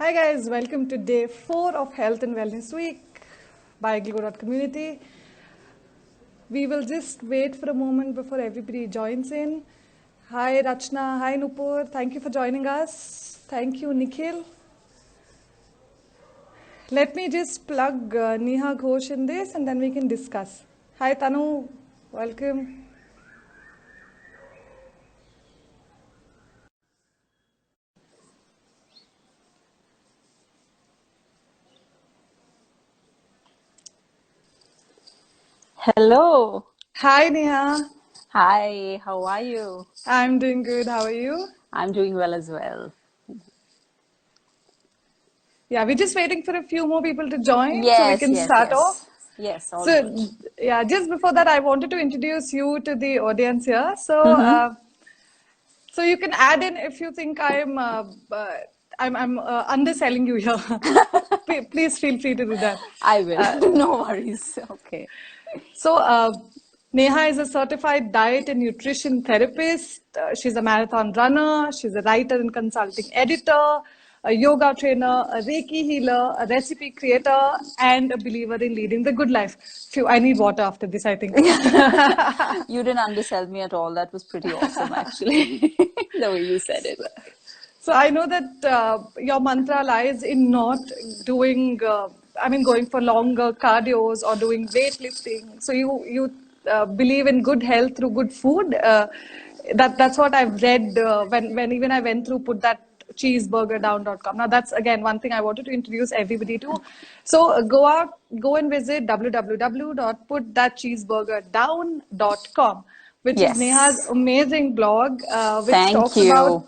Hi guys, welcome to day 4 of Health and Wellness Week by Glo.Community. We will just wait for a moment before everybody joins in. Hi Rachna, hi Nupur, thank you for joining us. Thank you Nikhil. Let me just plug Neha Ghosh in this and then we can discuss. Hi Tanu, welcome. Hello. Hi Neha, Hi, how are you? I'm doing good, how are you? I'm doing well as well. Yeah, we're just waiting for a few more people to join so we Yes, can yes, start off. yes. Yes, all good. So, yeah, just before that, I wanted to introduce you to the audience here. Mm-hmm. So you can add in if you think I'm underselling you here. Please feel free to do that. I will. Uh, No worries. Okay. so, Neha is a certified diet and nutrition therapist. She's a marathon runner. She's a writer and consulting editor, a yoga trainer, a Reiki healer, a recipe creator, and a believer in leading the good life. Phew, I need water after this, I think. You didn't undersell me at all. That was pretty awesome, actually, the way you said it. So I know that your mantra lies in not doing, going for longer cardios or doing weightlifting. So you believe in good health through good food. That's what I've read when even I went through put that cheeseburgerdown.com. Now that's again one thing I wanted to introduce everybody to. So go and visit www.putthatcheeseburgerdown.com, which is Neha's Yes. amazing blog, Thank you.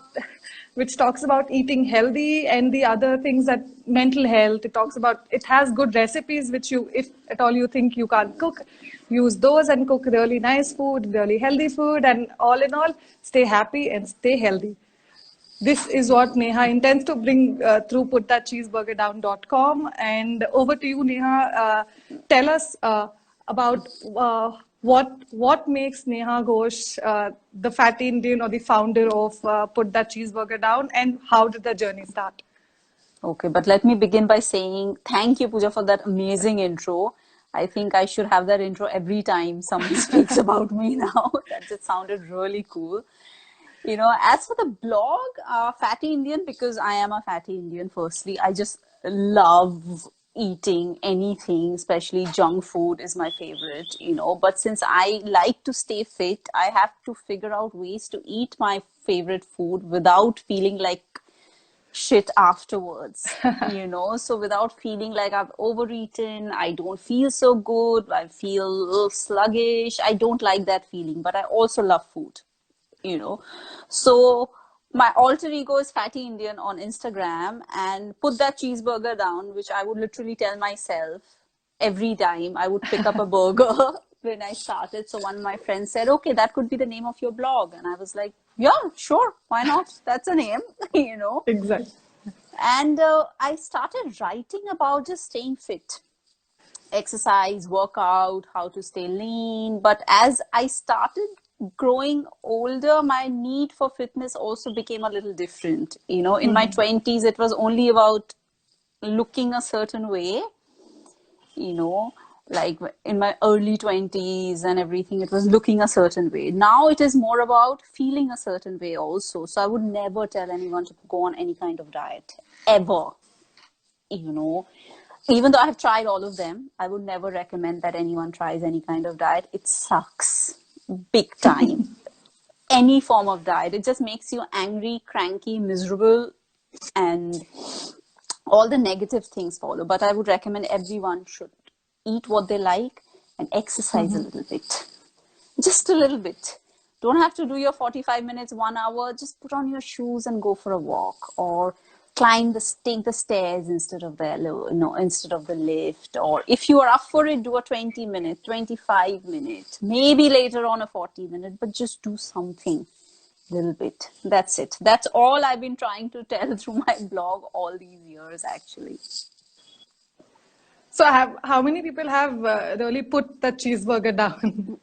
which talks about eating healthy and the other things that mental health. It has good recipes which you, if at all you think you can't cook, use those and cook really nice food, really healthy food, and all in all, stay happy and stay healthy. This is what Neha intends to bring through putthatcheeseburgerdown.com. And over to you, Neha. Tell us about what makes Neha Ghosh the fat Indian or the founder of Put That Cheeseburger Down, and how did the journey start? Okay, but let me begin by saying thank you, Pooja, for that amazing intro. I think I should have that intro every time someone speaks about me now. That just sounded really cool. As for the blog, Fatty Indian, because I am a fatty Indian, firstly, I just love eating anything, especially junk food is my favorite. But since I like to stay fit, I have to figure out ways to eat my favorite food without feeling like shit afterwards. So without feeling like I've overeaten, I don't feel so good, I feel a little sluggish. I don't like that feeling, but I also love food. So my alter ego is Fatty Indian on Instagram, and Put That Cheeseburger Down, which I would literally tell myself every time I would pick up a burger when I started. So one of my friends said, okay, that could be the name of your blog. And I was like, yeah, sure, why not? That's a name, you know. Exactly. And I started writing about just staying fit, exercise, workout, how to stay lean. But as I started growing older, my need for fitness also became a little different. In my 20s, it was only about looking a certain way, you know, like in my early 20s and everything, it was looking a certain way. Now it is more about feeling a certain way also. So I would never tell anyone to go on any kind of diet ever, you know even though I have tried all of them. I would never recommend that anyone tries any kind of diet. It sucks big time. Any form of diet, it just makes you angry, cranky, miserable, and all the negative things follow. But I would recommend everyone should eat what they like and exercise a little bit, just a little bit. Don't have to do your 45 minutes, 1 hour. Just put on your shoes and go for a walk, or take the stairs instead of the lift. Or if you are up for it, do a 20 minute, 25 minute, maybe later on a 40 minute, but just do something little bit. That's it. That's all I've been trying to tell through my blog all these years, actually. So, how many people have really put the cheeseburger down?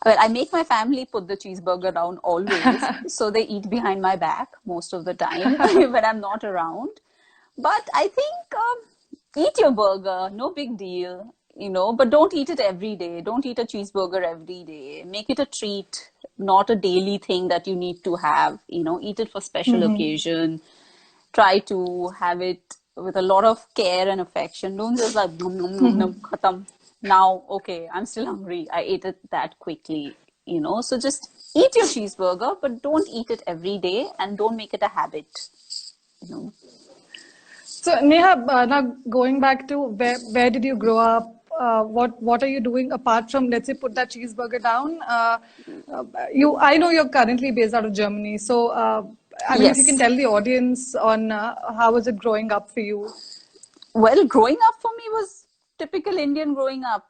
Well, I make my family put the cheeseburger down always, so they eat behind my back most of the time when I'm not around. But I think eat your burger, no big deal, but don't eat it every day. Don't eat a cheeseburger every day. Make it a treat, not a daily thing that you need to have. Eat it for special occasion. Try to have it with a lot of care and affection. Don't just like nom nom nom nom khatam. Now, okay, I'm still hungry. I ate it that quickly. So just eat your cheeseburger, but don't eat it every day and don't make it a habit. You know. So Neha, now going back to where did you grow up? What are you doing apart from, let's say, put that cheeseburger down? I know you're currently based out of Germany, so I mean, if you can Yes. tell the audience on how was it growing up for you? Well, growing up for me was typical Indian growing up,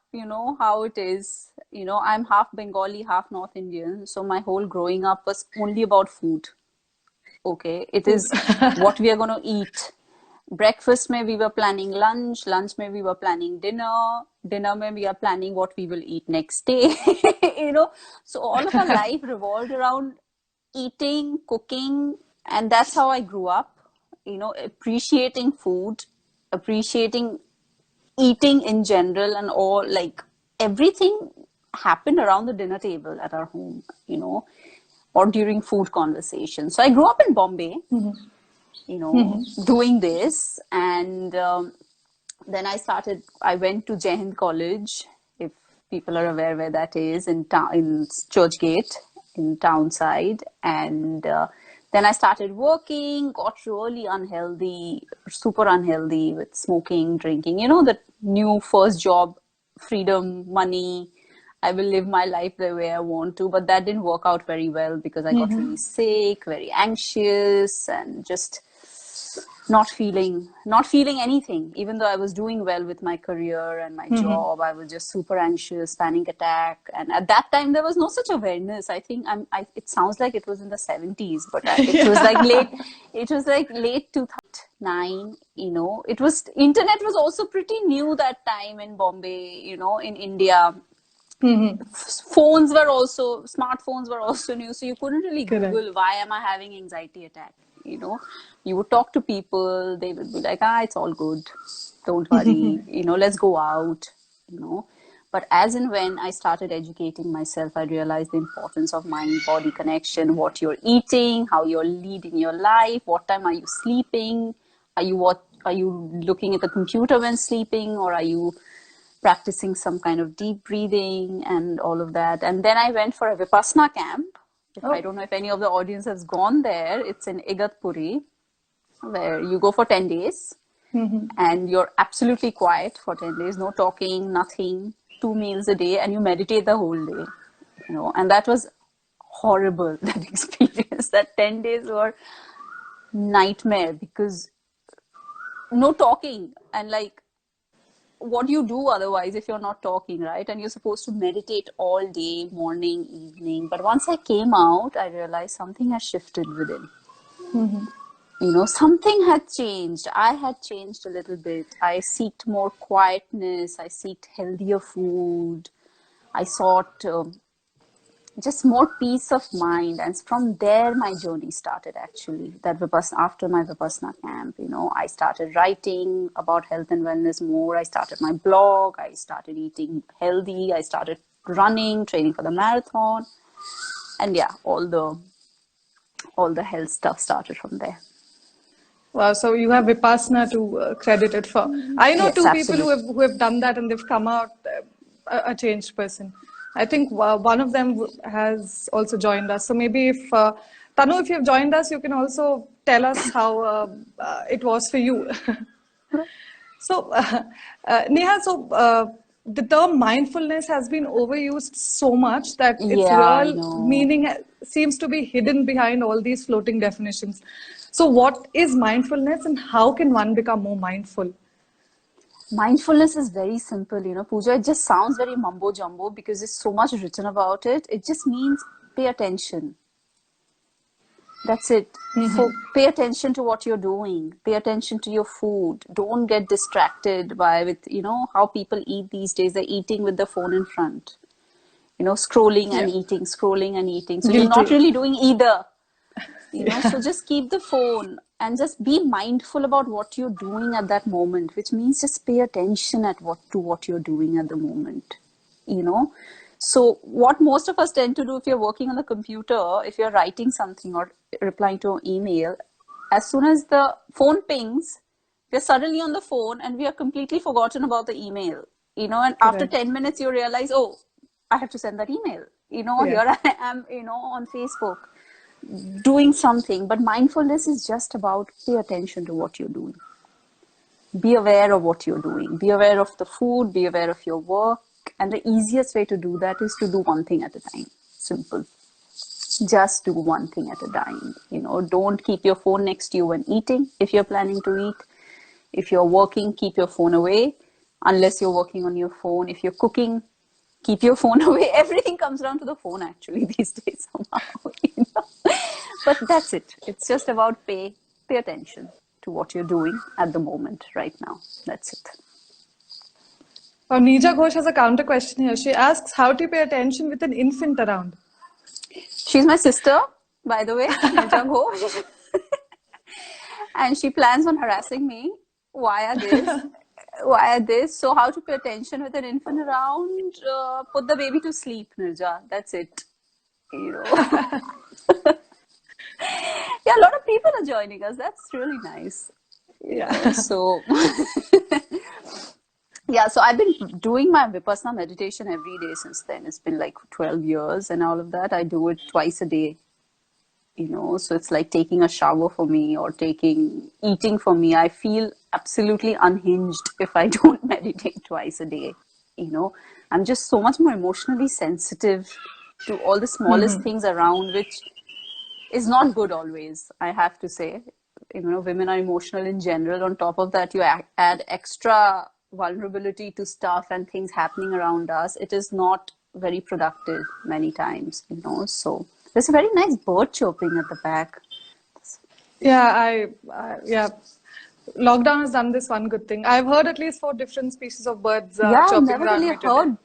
how it is. I'm half Bengali, half North Indian, so my whole growing up was only about food. Okay, it Food. is what we are going to eat. Breakfast mein we were planning lunch mein we were planning dinner mein we are planning what we will eat next day. So all of our life revolved around eating, cooking, and that's how I grew up, appreciating food, appreciating eating in general, and all, like, everything happened around the dinner table at our home, or during food conversations. So I grew up in Bombay, doing this. And then I went to Jai Hind College, if people are aware where that is, in town, in Churchgate, in Townside. And then I started working, got really unhealthy, super unhealthy, with smoking, drinking, the new first job, freedom, money. I will live my life the way I want to, but that didn't work out very well because I got really sick, very anxious, and just not feeling anything. Even though I was doing well with my career and my job, I was just super anxious, panic attack. And at that time there was no such awareness. I think it sounds like it was in the 70s, but it was like late 2009. Internet was also pretty new that time in Bombay, in India. Smartphones were also new, so you couldn't really Correct. Google why am I having anxiety attack. You would talk to people, they would be like, it's all good, don't worry, let's go out. you know but as and when I started educating myself, I realized the importance of mind body connection, what you're eating, how you're leading your life, what time are you sleeping, are you looking at the computer when sleeping, or are you practicing some kind of deep breathing and all of that. And then I went for a Vipassana camp. I don't know if any of the audience has gone there. It's in Igatpuri, where you go for 10 days and you're absolutely quiet for 10 days, no talking, nothing, 2 meals a day, and you meditate the whole day. And that was horrible, that experience. That 10 days were nightmare, because no talking, and like, what do you do otherwise if you're not talking, right? And you're supposed to meditate all day, morning, evening. But once I came out, I realized something has shifted within. Something had changed. I had changed a little bit. I seeked more quietness. I seeked healthier food. I sought just more peace of mind. And from there, my journey started, actually. After my Vipassana camp, I started writing about health and wellness more. I started my blog. I started eating healthy. I started running, training for the marathon. And yeah, all the health stuff started from there. Wow, so you have Vipassana to credit it for. I know Yes, two people absolutely. who have done that and they've come out a changed person. I think one of them has also joined us. So maybe if Tanu, if you've joined us, you can also tell us how it was for you. So, Neha, the term mindfulness has been overused so much that its Yeah, I real know. meaning seems to be hidden behind all these floating definitions. So, what is mindfulness and how can one become more mindful? Mindfulness is very simple, Pooja. It just sounds very mumbo jumbo because there's so much written about it. It just means pay attention. That's it. Pay attention to what you're doing. Pay attention to your food. Don't get distracted by with how people eat these days. They're eating with the phone in front. scrolling Yeah. and eating, scrolling and eating. So you're not Guilty. really doing either, Yeah. so just keep the phone and just be mindful about what you're doing at that moment, which means just pay attention to what you're doing at the moment, you know. So what most of us tend to do, if you're working on the computer, if you're writing something or replying to an email, as soon as the phone pings, we're suddenly on the phone and we are completely forgotten about the email, and after Correct. 10 minutes you realize, oh, I have to send that email, Yeah. here I am, on Facebook doing something. But mindfulness is just about pay attention to what you're doing. Be aware of what you're doing. Be aware of the food, be aware of your work. And the easiest way to do that is to do one thing at a time. Simple. Just do one thing at a time. Don't keep your phone next to you when eating if you're planning to eat. If you're working, keep your phone away unless you're working on your phone. If you're cooking, keep your phone away. Everything comes down to the phone actually these days somehow. But that's it. It's just about pay attention to what you're doing at the moment right now. That's it. Neha Ghosh has a counter question here. She asks, how to pay attention with an infant around? She's my sister, by the way, Neha Ghosh. And she plans on harassing me via this. Via this. So how to pay attention with an infant around? Put the baby to sleep, Nirja. That's it. You know. Yeah, a lot of people are joining us. That's really nice. Yeah. So yeah, so I've been doing my Vipassana meditation every day since then. It's been like 12 years and all of that. I do it twice a day, so it's like taking a shower for me or eating for me. I feel absolutely unhinged if I don't meditate twice a day. You know, I'm just so much more emotionally sensitive to all the smallest things around, which is not good always, I have to say. Women are emotional in general. On top of that, you add extra vulnerability to stuff and things happening around us. It is not very productive many times, So there's a very nice bird chirping at the back. Yeah, yeah. Lockdown has done this one good thing. I've heard at least 4 different species of birds Yeah, I've chirping never around really me today. heard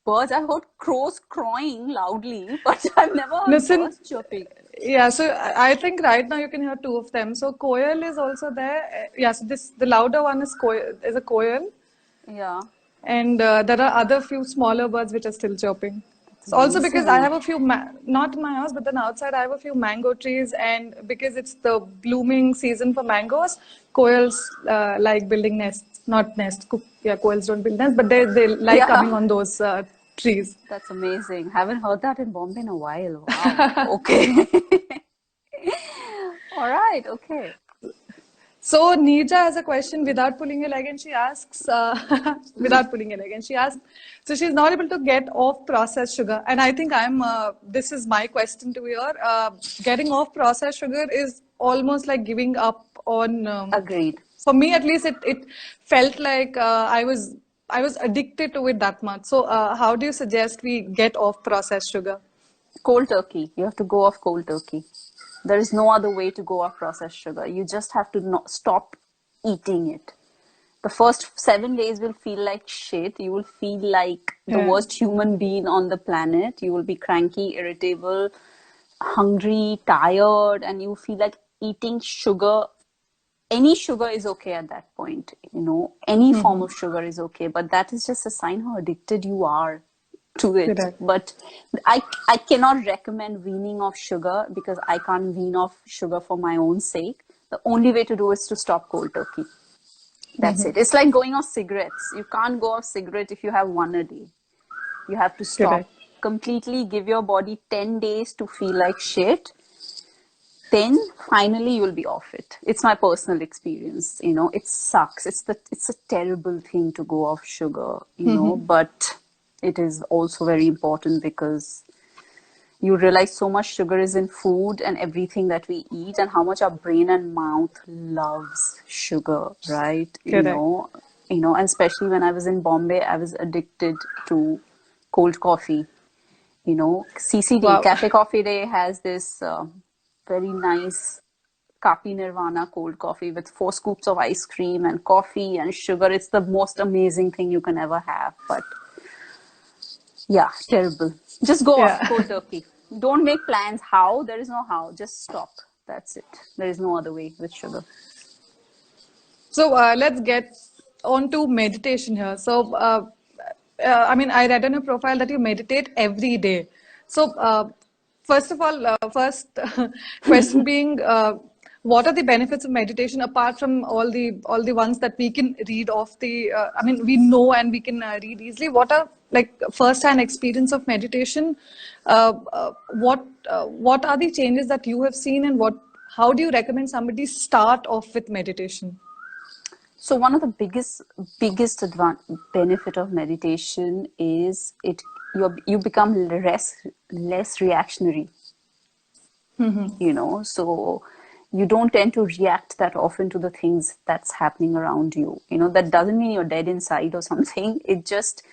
birds. I've heard crows crowing loudly, but I've never heard Listen, birds chirping. yeah, so I think right now you can hear 2 of them. So koel is also there. Yeah, so the louder one is a koel, Yeah, and there are other few smaller birds which are still chirping. that's So also because I amazing. have a few, not in my house, but then outside I have a few mango trees, and because it's the blooming season for mangoes, koels like building nests, not nests. Yeah, koels don't build nests, but they like coming Yeah. on those trees. That's amazing. Haven't heard that in Bombay in a while. Wow. Okay. All right. Okay. So Neerja has a question without pulling a leg, and she asks, without pulling a leg, and she asks, so she's not able to get off processed sugar, and I think this is my question to her. Getting off processed sugar is almost like giving up on. Agreed. For me, at least, it felt like I was addicted to it that much. So, how do you suggest we get off processed sugar? Cold turkey. You have to go off cold turkey. There is no other way to go off processed sugar. You just have to not stop eating it. The first 7 days will feel like shit. You will feel like the Yeah. worst human being on the planet. You will be cranky, irritable, hungry, tired, and you feel like eating sugar. Any sugar is okay at that point, any form of sugar is okay, but that is just a sign how addicted you are to it. Correct. But I cannot recommend weaning off sugar because I can't wean off sugar for my own sake. The only way to do is to stop cold turkey. That's it. It's like going off cigarettes. You can't go off cigarette if you have one a day. You have to stop Correct. completely, give your body 10 days to feel like shit, then finally you'll be off it. It's my personal experience. It sucks. It's a terrible thing to go off sugar, but it is also very important because you realize so much sugar is in food and everything that we eat, and how much our brain and mouth loves sugar, right? Correct. And especially when I was in Bombay, I was addicted to cold coffee. CCD, Wow. Cafe Coffee Day, has this very nice Kapi Nirvana cold coffee with 4 scoops of ice cream and coffee and sugar. It's the most amazing thing you can ever have. But Yeah, terrible. Just go off Yeah. cold turkey. Don't make plans. How? There is no how. Just stop. That's it. There is no other way with sugar. So let's get on to meditation here. So, I mean, I read in your profile that you meditate every day. So, first of all, first question being, what are the benefits of meditation apart from all the ones that we can read off the? I mean, we know and we can read easily. What are like first-hand experience of meditation? What are the changes that you have seen, and what? How do you recommend somebody start off with meditation? So one of the biggest benefit of meditation is you become less reactionary. So you don't tend to react that often to the things that's happening around you. That doesn't mean you're dead inside or something. It just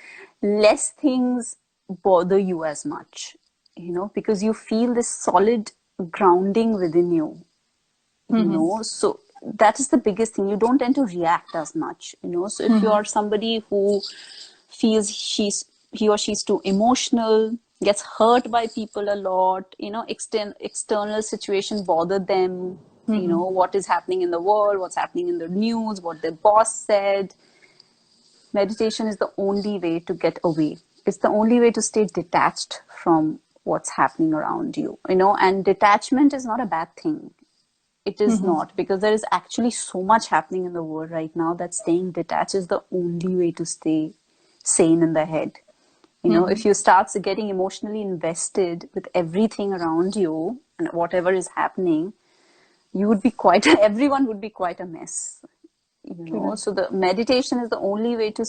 less things bother you as much. Because you feel this solid grounding within you. So that is the biggest thing. You don't tend to react as much. So if you are somebody who feels he or she's too emotional, gets hurt by people a lot, external situation bother them, what is happening in the world, what's happening in the news, what their boss said, meditation is the only way to get away. It's the only way to stay detached from what's happening around you. And detachment is not a bad thing. It is not, because there is actually so much happening in the world right now that staying detached is the only way to stay sane in the head. If you start getting emotionally invested with everything around you and whatever is happening, everyone would be quite a mess. Correct. So the meditation is the only way to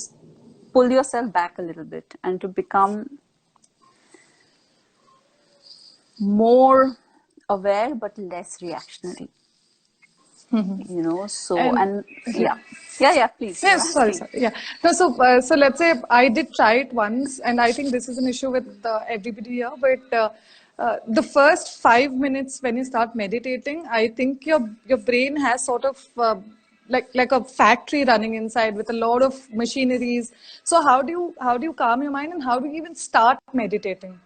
pull yourself back a little bit and to become more aware but less reactionary. So, And and yeah, please, you're yes, sorry, asking. sorry. Yeah. No, so let's say I did try it once, and I think this is an issue with everybody here. But the first 5 minutes when you start meditating, I think your brain has sort of like a factory running inside with a lot of machineries. So how do you calm your mind, and how do you even start meditating?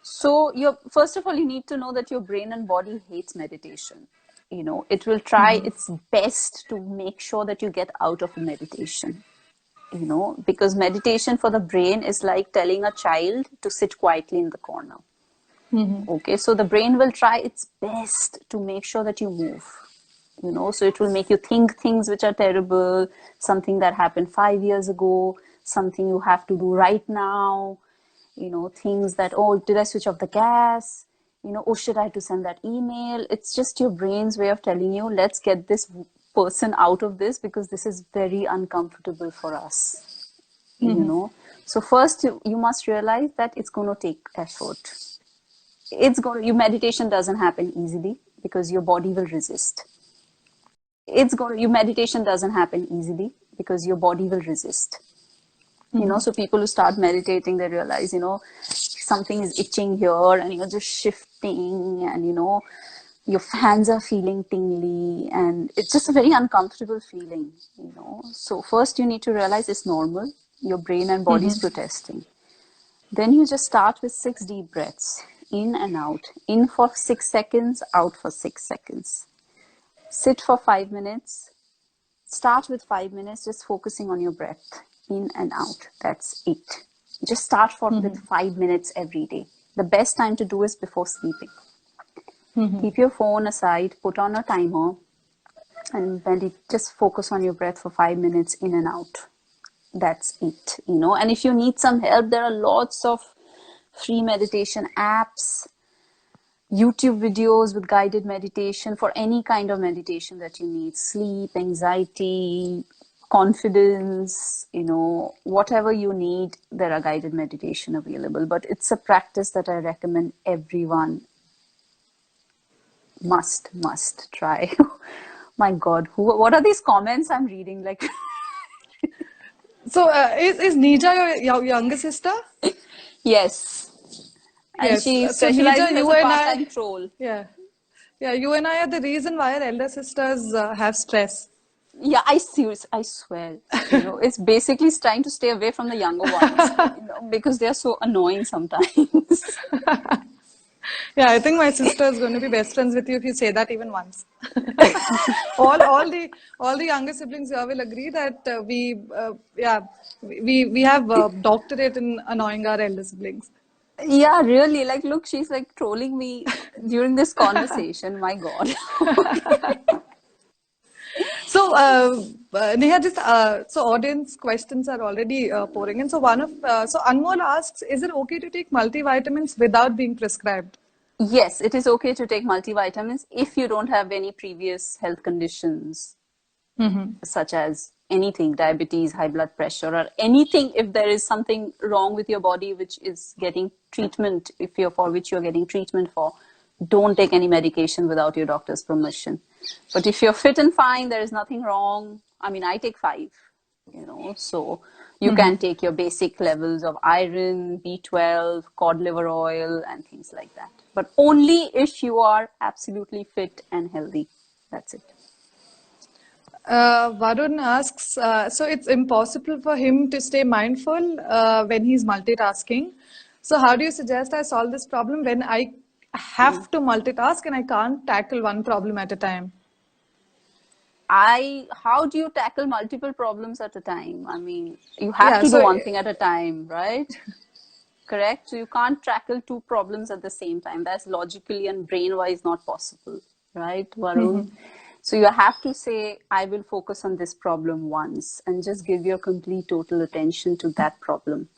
So first of all, you need to know that your brain and body hates meditation. It will try its best to make sure that you get out of meditation. Because meditation for the brain is like telling a child to sit quietly in the corner. Okay, so the brain will try its best to make sure that you move. So it will make you think things which are terrible, something that happened 5 years ago, something you have to do right now. Things that, oh, did I switch off the gas? Oh, should I have to send that email? It's just your brain's way of telling you, let's get this person out of this because this is very uncomfortable for us. So first you must realize that it's going to take effort. Your meditation doesn't happen easily because your body will resist. Your meditation doesn't happen easily because your body will resist. So people who start meditating, they realize, something is itching here and you're just shifting and, your hands are feeling tingly and it's just a very uncomfortable feeling. So first you need to realize it's normal. Your brain and body is protesting. Then you just start with 6 deep breaths, in and out. In for 6 seconds, out for 6 seconds. Sit for 5 minutes. Start with 5 minutes, just focusing on your breath, in and out. That's it. Just start with 5 minutes every day. The best time to do is before sleeping. Keep your phone aside, put on a timer, and just focus on your breath for 5 minutes, in and out. That's it. And if you need some help, there are lots of free meditation apps, YouTube videos with guided meditation for any kind of meditation that you need. Sleep, anxiety, confidence, whatever you need, there are guided meditation available. But it's a practice that I recommend everyone must try. My God, what are these comments I'm reading? Like, So is Nija your younger sister? yes. And Yes. she So Nija, specializes as you a and I, part-time troll. yeah. Yeah, you and I are the reason why our elder sisters have stress. Yeah, I swear, it's basically trying to stay away from the younger ones, because they're so annoying sometimes. Yeah, I think my sister is going to be best friends with you if you say that even once. All the younger siblings here will agree that we have doctorate in annoying our elder siblings. Yeah, really. Like, look, she's like trolling me during this conversation. My God. So, Neha, so audience questions are already pouring in. So so Anmol asks, is it okay to take multivitamins without being prescribed? Yes, it is okay to take multivitamins if you don't have any previous health conditions, such as anything, diabetes, high blood pressure, or anything. If there is something wrong with your body which is getting treatment, if you're for which you're getting treatment for, don't take any medication without your doctor's permission. But if you're fit and fine, there is nothing wrong. I mean, I take five, so you can take your basic levels of iron, B12, cod liver oil, and things like that. But only if you are absolutely fit and healthy. That's it. Varun asks, so it's impossible for him to stay mindful when he's multitasking. So how do you suggest I solve this problem when I have to multitask and I can't tackle one problem at a time? How do you tackle multiple problems at a time? I mean, you have Yeah, to do so one thing at a time, right? Correct? So you can't tackle two problems at the same time. That's logically and brain-wise not possible, right, Varun? So you have to say, I will focus on this problem once and just give your complete total attention to that problem.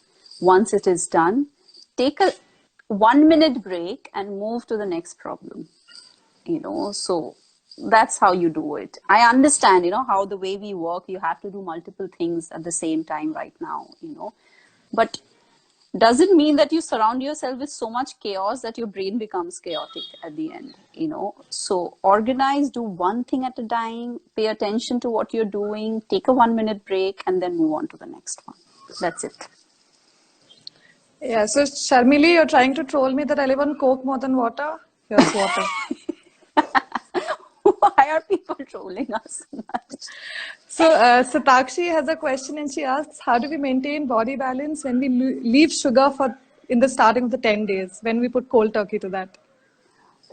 Once it is done, take a 1 minute break and move to the next problem. So that's how you do it. I understand, how the way we work, you have to do multiple things at the same time right now, but doesn't mean that you surround yourself with so much chaos that your brain becomes chaotic at the end, so organize, do one thing at a time, pay attention to what you're doing, take a 1 minute break, and then move on to the next one. That's it. yeah, so Sharmili, you're trying to troll me that I live on Coke more than water? Here's water. Why are people trolling us so much? So Satakshi has a question and she asks, how do we maintain body balance when we leave sugar for in the starting of the 10 days when we put cold turkey to that?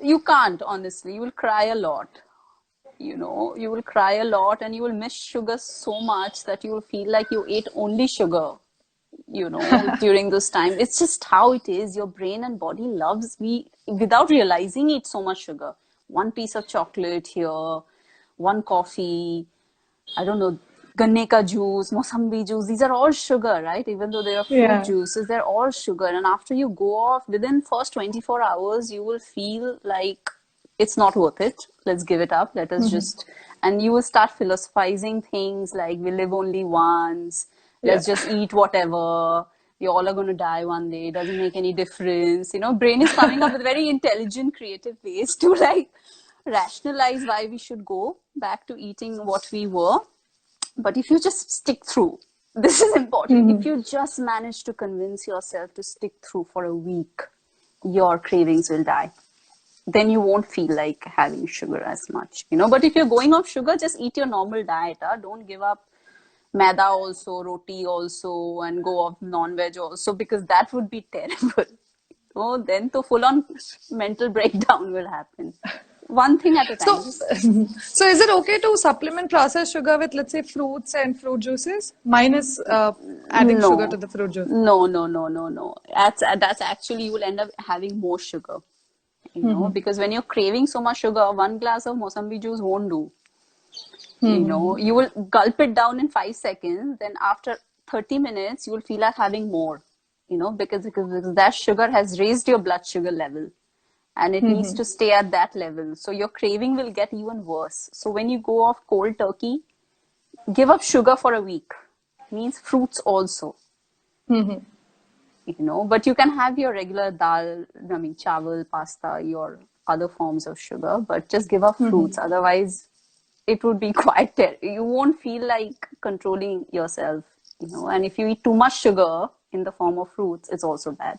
You can't, honestly. You will cry a lot. You will cry a lot and you will miss sugar so much that you will feel like you ate only sugar, during this time. It's just how it is. Your brain and body loves, we, without realizing, eat so much sugar. One piece of chocolate here, one coffee, I don't know, ganne ka juice, mosambi juice. These are all sugar, right? Even though they are fruit Yeah. juices, they're all sugar. And after you go off, within first 24 hours, you will feel like it's not worth it. Let's give it up. Let us just, and you will start philosophizing things like we live only once. Yeah. Let's just eat whatever. We all are going to die one day. It doesn't make any difference. Brain is coming up with very intelligent, creative ways to like rationalize why we should go back to eating what we were. But if you just stick through, this is important. If you just manage to convince yourself to stick through for a week, your cravings will die. Then you won't feel like having sugar as much, But if you're going off sugar, just eat your normal diet. Don't give up maida also, roti also, and go off non-veg also, because that would be terrible. Oh, then the full-on mental breakdown will happen. One thing at a So, time. Just so is it okay to supplement processed sugar with, let's say, fruits and fruit juices, minus adding sugar to no, the fruit juice? no. That's actually, you will end up having more sugar. Because when you're craving so much sugar, one glass of Mosambi juice won't do. You will gulp it down in 5 seconds. Then after 30 minutes, you will feel like having more, because that sugar has raised your blood sugar level and it needs to stay at that level. So your craving will get even worse. So when you go off cold turkey, give up sugar for a week. Means fruits also. But you can have your regular dal, I mean, chawal, pasta, your other forms of sugar, but just give up fruits. Otherwise, it would be quite you won't feel like controlling yourself, And if you eat too much sugar in the form of fruits, it's also bad.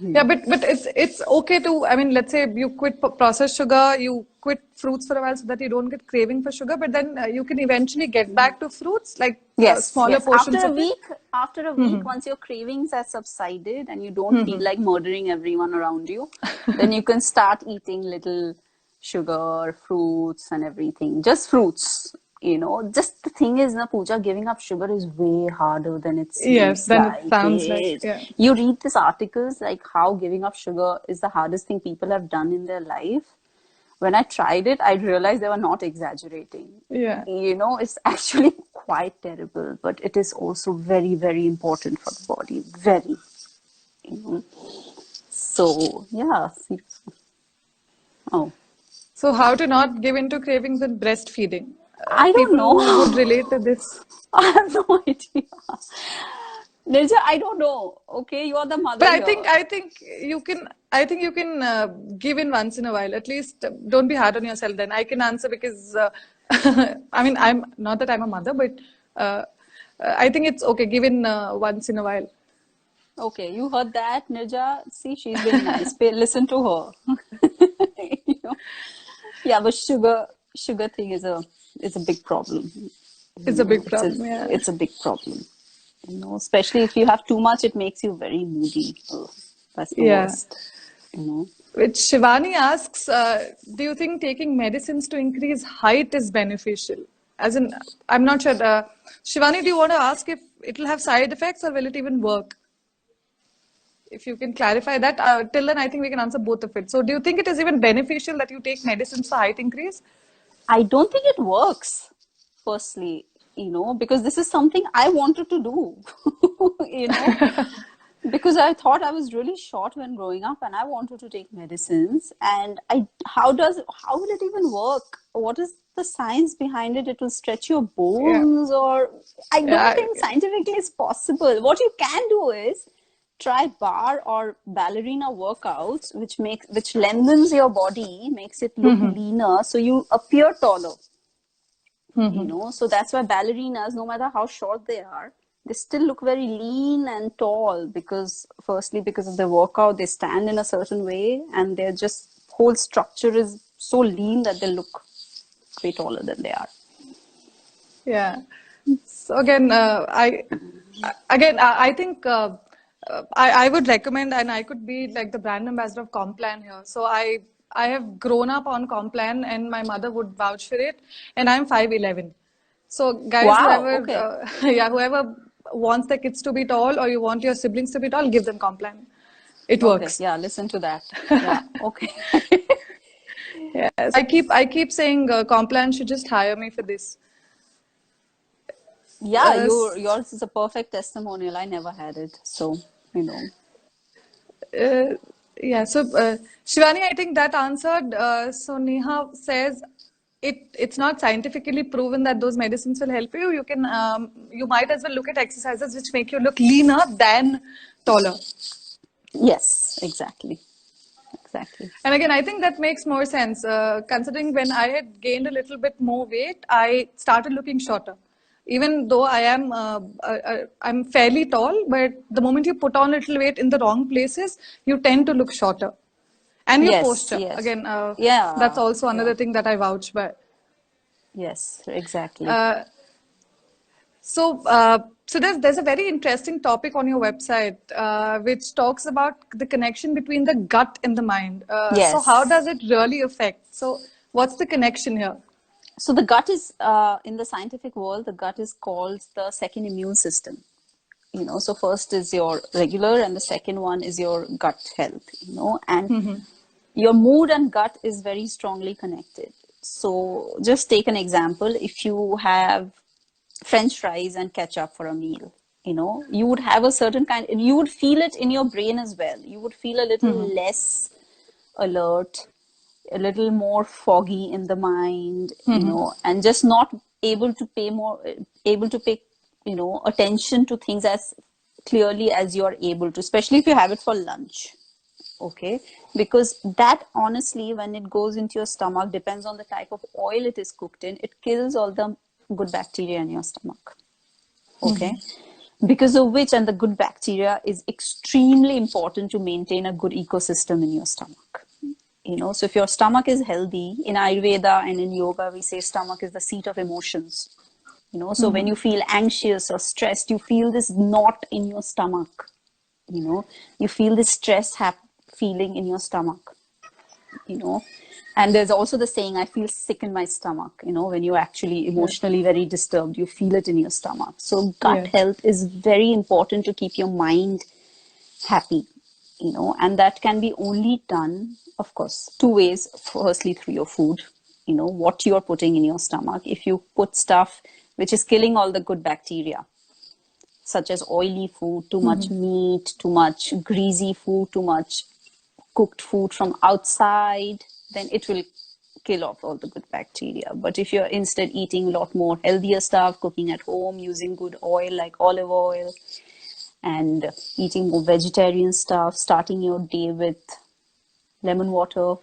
Yeah, but it's okay to, I mean, let's say you quit processed sugar, you quit fruits for a while so that you don't get craving for sugar, but then you can eventually get back to fruits, like Yes, smaller yes. portions of it. After a week, once your cravings have subsided and you don't feel like murdering everyone around you, then you can start eating little sugar, fruits, and everything. Just fruits, you know. Just the thing is, na Pooja, giving up sugar is way harder than it Yes, seems then it like sounds like, it. yeah. You read these articles like how giving up sugar is the hardest thing people have done in their life. When I tried it, I realized they were not exaggerating. Yeah. You know, it's actually quite terrible, but it is also very, very important for the body. Very, you know. So, yeah. Oh, So, how to not give into cravings and breastfeeding? I don't People would know. relate to this. I have no idea. Nirja, I don't know. Okay, you are the But mother I here. think you can give in once in a while. At least don't be hard on yourself. Then I can answer because I mean I'm not that I'm a mother, but uh, I think it's okay. Give in once in a while. Okay, you heard that, Nirja. See, she's being nice. Listen to her. You know? Yeah, but sugar thing is a big problem. You It's a know, big problem. Yeah. it's a big problem. You know, especially if you have too much, it makes you very moody. Ugh, that's the Yeah. worst. You know. Which Shivani asks, do you think taking medicines to increase height is beneficial? As in, I'm not sure. Shivani, do you want to ask if it will have side effects or will it even work? If you can clarify that, till then I think we can answer both of it. So, do you think it is even beneficial that you take medicines for height increase? I don't think it works, firstly, you know, because this is something I wanted to do, you know, because I thought I was really short when growing up and I wanted to take medicines. And how will it even work? What is the science behind it? It will stretch your Yeah, bones, or I don't yeah, think scientifically it's possible. What you can do is try bar or ballerina workouts, which lengthens your body, makes it look leaner, so you appear taller. You know, so that's why ballerinas, no matter how short they still look very lean and tall because, firstly, because of the workout, they stand in a certain way, and their just whole structure is so lean that they look way taller than they are. yeah. So I think I would recommend, and I could be like the brand ambassador of Complan here. So I have grown up on Complan, and my mother would vouch for it. And I'm 5'11". So guys, Wow. whoever Okay. yeah, whoever wants their kids to be tall, or you want your siblings to be tall, give them Complan. It Okay. works. Yeah. Listen to that. Yeah. Okay. Yes, I keep saying Complan should just hire me for this. Yeah. Uh, Yours is a perfect testimonial. I never had it, so you know. Uh, yeah, so Shivani, I think that answered. So Neha says it's not scientifically proven that those medicines will help you. You might as well look at exercises which make you look leaner than taller. Yes. Exactly. Exactly. And again, I think that makes more sense. Considering when I had gained a little bit more weight, I started looking shorter. Even though I'm fairly tall, but the moment you put on little weight in the wrong places, you tend to look shorter. And your Yes. posture. Yes. Again, that's Yeah. also Yeah. another thing that I vouch by. Yes, exactly. Uh, so there's a very interesting topic on your website which talks about the connection between the gut and the mind. So how Yes. does it really affect? So what's the connection here? So the gut is, in the scientific world, the gut is called the second immune system. You know, so first is your regular, and the second one is your gut health. You know, and your mood and gut is very strongly connected. So just take an example: if you have French fries and ketchup for a meal, you know, you would have a certain kind, and you would feel it in your brain as well. You would feel a little less alert, a little more foggy in the mind, you know, and just not able to able to pay, you know, attention to things as clearly as you're able to, especially if you have it for lunch. Okay, because that, honestly, when it goes into your stomach, depends on the type of oil it is cooked in, it kills all the good bacteria in your stomach. Okay, because of which, and the good bacteria is extremely important to maintain a good ecosystem in your stomach. So if your stomach is healthy, in Ayurveda and in yoga, we say stomach is the seat of emotions. So when you feel anxious or stressed, you feel this knot in your stomach. You feel this stress feeling in your stomach. And there's also the saying, I feel sick in my stomach. When you're actually emotionally very disturbed, you feel it in your stomach. So gut Yes. health is very important to keep your mind happy. And that can be only done, of course, two ways. Firstly, through your food, what you're putting in your stomach. If you put stuff which is killing all the good bacteria, such as oily food, too much meat, too much greasy food, too much cooked food from outside, then it will kill off all the good bacteria. But if you're instead eating a lot more healthier stuff, cooking at home, using good oil like olive oil, and eating more vegetarian stuff, starting your day with lemon water,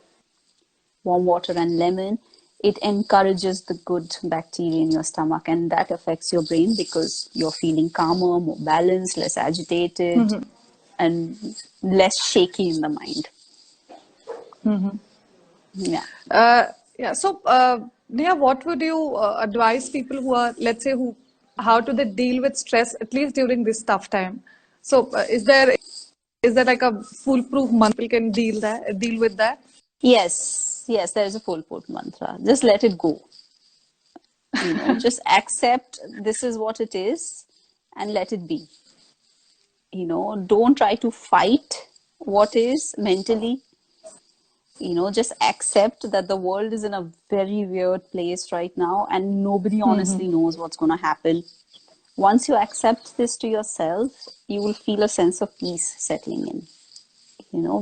warm water and lemon, it encourages the good bacteria in your stomach, and that affects your brain because you're feeling calmer, more balanced, less agitated, and less shaky in the mind. Yeah. Yeah. So, Neha, what would you advise people who are, let's say, how do they deal with stress at least during this tough time? So, is there like a foolproof mantra people can deal with that? Yes, there is a foolproof mantra. Just let it go. Just accept this is what it is and let it be. Don't try to fight what is mentally. Just accept that the world is in a very weird place right now and nobody honestly knows what's going to happen. Once you accept this to yourself, you will feel a sense of peace settling in.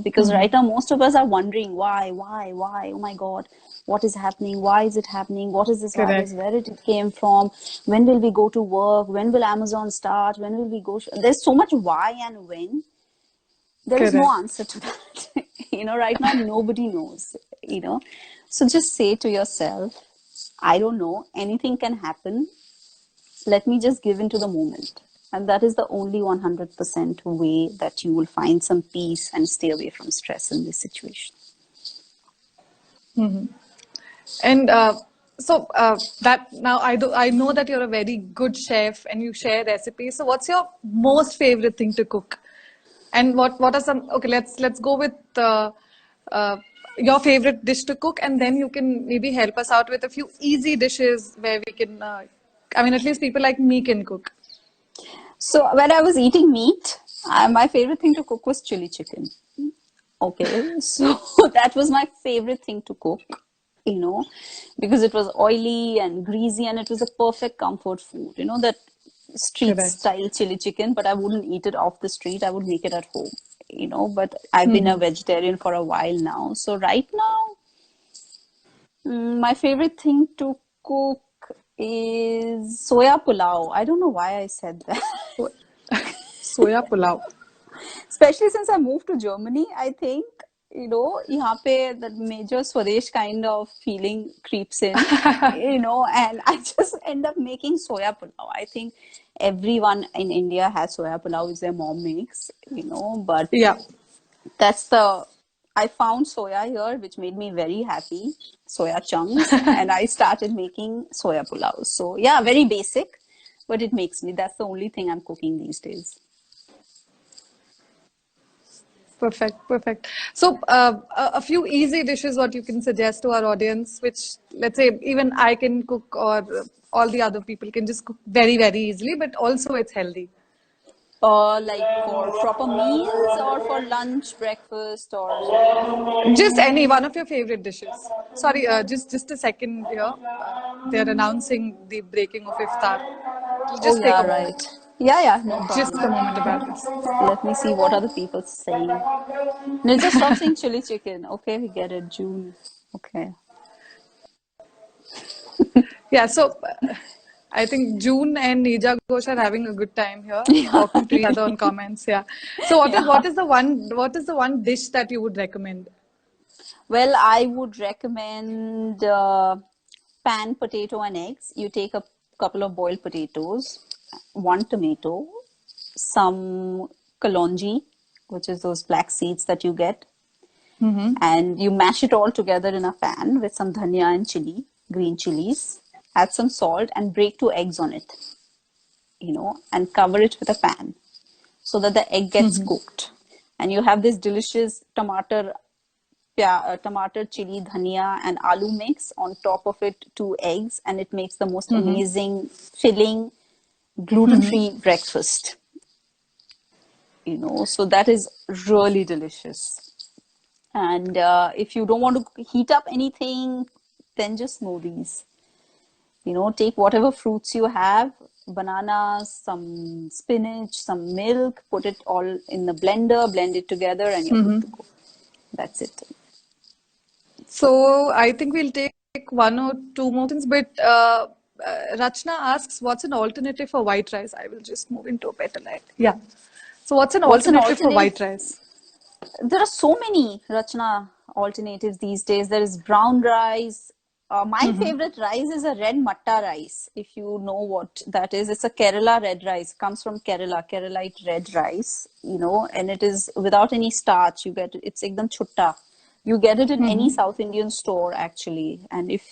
Because right now most of us are wondering why, oh my God, what is happening? Why is it happening? What is this virus? Correct. Where did it came from? When will we go to work? When will Amazon start? When will we go? There's so much why and when. There is no Correct. answer to that. Right now nobody knows, So just say to yourself, I don't know, anything can happen. Let me just give into the moment. And that is the only 100% way that you will find some peace and stay away from stress in this situation. And that now I know that you're a very good chef and you share recipes. So what's your most favorite thing to cook? And what are some, okay, let's go with uh, your favorite dish to cook, and then you can maybe help us out with a few easy dishes where we can I mean, at least people like me can cook. So when I was eating meat, my favorite thing to cook was chili chicken. Okay, so that was my favorite thing to cook, because it was oily and greasy and it was a perfect comfort food, that street Correct. style chili chicken, but I wouldn't eat it off the street. I would make it at home, but I've been a vegetarian for a while now. So right now, my favorite thing to cook is soya pulao. I don't know why I said that. So, soya pulao. Especially since I moved to Germany, I think, यहाँ पे the major Swadesh kind of feeling creeps in, and I just end up making soya pulao. I think everyone in India has soya pulao, which their mom makes, but Yeah. I found soya here, which made me very happy, soya chunks, and I started making soya pulao. So yeah, very basic, but that's the only thing I'm cooking these days. Perfect, perfect. So, a few easy dishes what you can suggest to our audience, which let's say even I can cook or all the other people can just cook very, very easily, but also it's healthy. Like for proper meals or for lunch, breakfast, or Just any one of your favorite dishes. Sorry, just a second here. They're announcing the breaking of iftar. It'll oh just take yeah, a moment. right. Yeah, no Just a problem. moment about this. Let me see what are the people saying. Nidja, stop saying chili chicken. Okay, we get it. June. Okay. Yeah, so I think June and Neha Ghosh are having a good time here, Yeah, talking to each other on really. comments. Yeah. So what is Yeah. the one dish that you would recommend? Well, I would recommend pan potato and eggs. You take a couple of boiled potatoes, one tomato, some kalonji, which is those black seeds that you get, and you mash it all together in a pan with some dhania and chili, green chilies. Add some salt and break 2 eggs on it, and cover it with a pan so that the egg gets cooked. And you have this delicious tomato, chili, dhania, and aloo mix. On top of it, 2 eggs, and it makes the most amazing, filling, gluten-free breakfast. So that is really delicious. And if you don't want to heat up anything, then just smoothies. Take whatever fruits you have, bananas, some spinach, some milk, put it all in the blender, blend it together, and you're good to go. That's it. So I think we'll take one or two more things, but Rachna asks, what's an alternative for white rice? I will just move into a better light. Yeah. So what's an What's an alternative for white alternative? rice? There are so many Rachna alternatives these days. There is brown rice. My favorite rice is a red matta rice. If you know what that is, it's a Kerala red rice. Comes from Kerala, Keralite red rice. And it is without any starch. You get it's ekdam chutta. You get it in any South Indian store actually. And if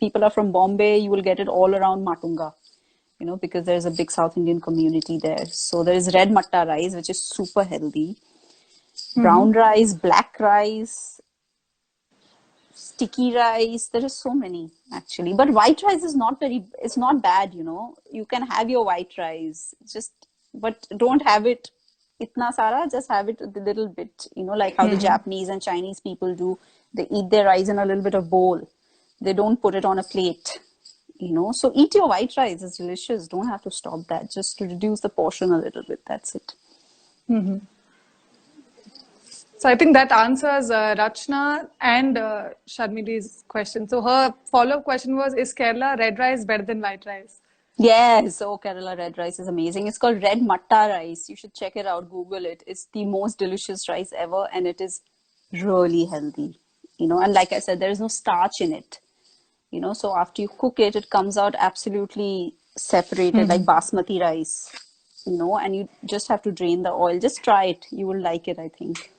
people are from Bombay, you will get it all around Matunga. Because there's a big South Indian community there. So there is red matta rice, which is super healthy. Brown rice, black rice, sticky rice. There are so many actually. But white rice is it's not bad, You can have your white rice. But don't have it itna sara, just have it a little bit, like how the Japanese and Chinese people do. They eat their rice in a little bit of bowl. They don't put it on a plate. So eat your white rice. It's delicious. Don't have to stop that. Just to reduce the portion a little bit. That's it. So I think that answers Rachna and Sharmili's question. So her follow-up question was, is Kerala red rice better than white rice? Yes, Kerala red rice is amazing. It's called red matta rice. You should check it out. Google it. It's the most delicious rice ever, and it is really healthy. And like I said, there is no starch in it. So after you cook it, it comes out absolutely separated like basmati rice. And you just have to drain the oil. Just try it. You will like it, I think.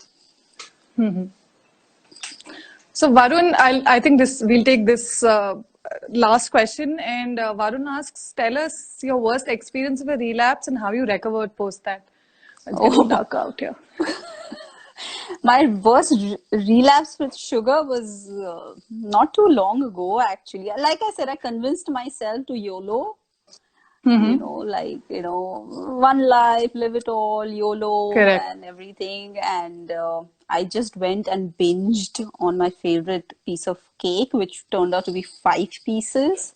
So Varun, I think we'll take this last question, and Varun asks, tell us your worst experience of a relapse and how you recovered post that. It's getting dark out here. My worst relapse with sugar was not too long ago, actually. Like I said, I convinced myself to YOLO. One life, live it all, YOLO, Correct. and everything. And I just went and binged on my favorite piece of cake, which turned out to be 5 pieces.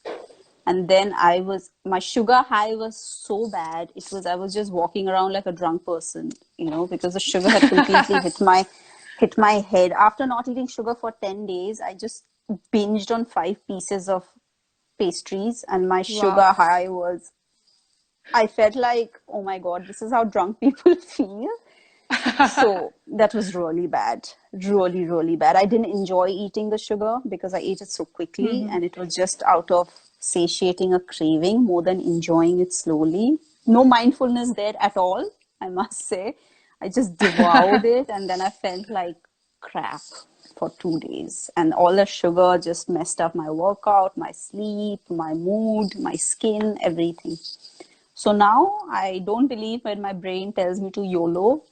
And then my sugar high was so bad. I was just walking around like a drunk person, because the sugar had completely hit my head. After not eating sugar for 10 days, I just binged on 5 pieces of pastries, and my sugar high I felt like, oh my God, this is how drunk people feel. So that was really bad. Really, really bad. I didn't enjoy eating the sugar because I ate it so quickly, and it was just out of satiating a craving more than enjoying it slowly. No mindfulness there at all, I must say. I just devoured it, and then I felt like crap for 2 days. And all the sugar just messed up my workout, my sleep, my mood, my skin, everything. So now I don't believe when my brain tells me to YOLO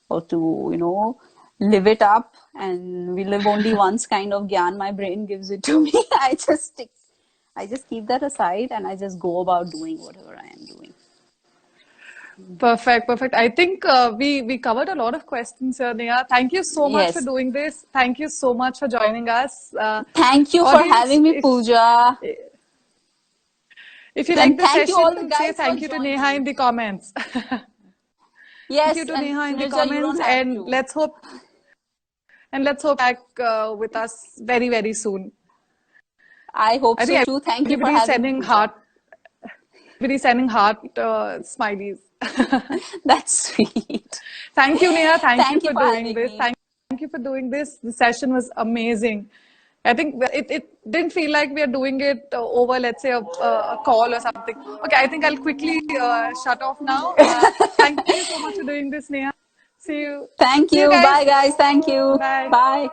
or to, live it up, and we live only once kind of gyan my brain gives it to me. I just keep that aside, and I just go about doing whatever I am doing. Perfect. I think we covered a lot of questions here, Neha. Thank you so much for Yes. doing this. Thank you so much for joining us. Thank you for Audience, having me, Pooja. if you like And the thank you all the session, say guys for thank you to Neha joining. in the comments. Thank you Yes, to and Neha in the Nirja, you don't comments, have and to. let's hope back with us very, very soon. I hope I so think too. Thank you for everybody's having me, sending Pooja. smileys. That's sweet. Thank you, Neha. Thank you Thank you for for doing having this. me. Thank you for doing this. The session was amazing. I think it didn't feel like we are doing it over, let's say, a call or something. Okay, I think I'll quickly shut off now. Thank you so much for doing this, Neha. See you. Thank See you you. guys. Bye, guys. Thank you. Bye. Bye.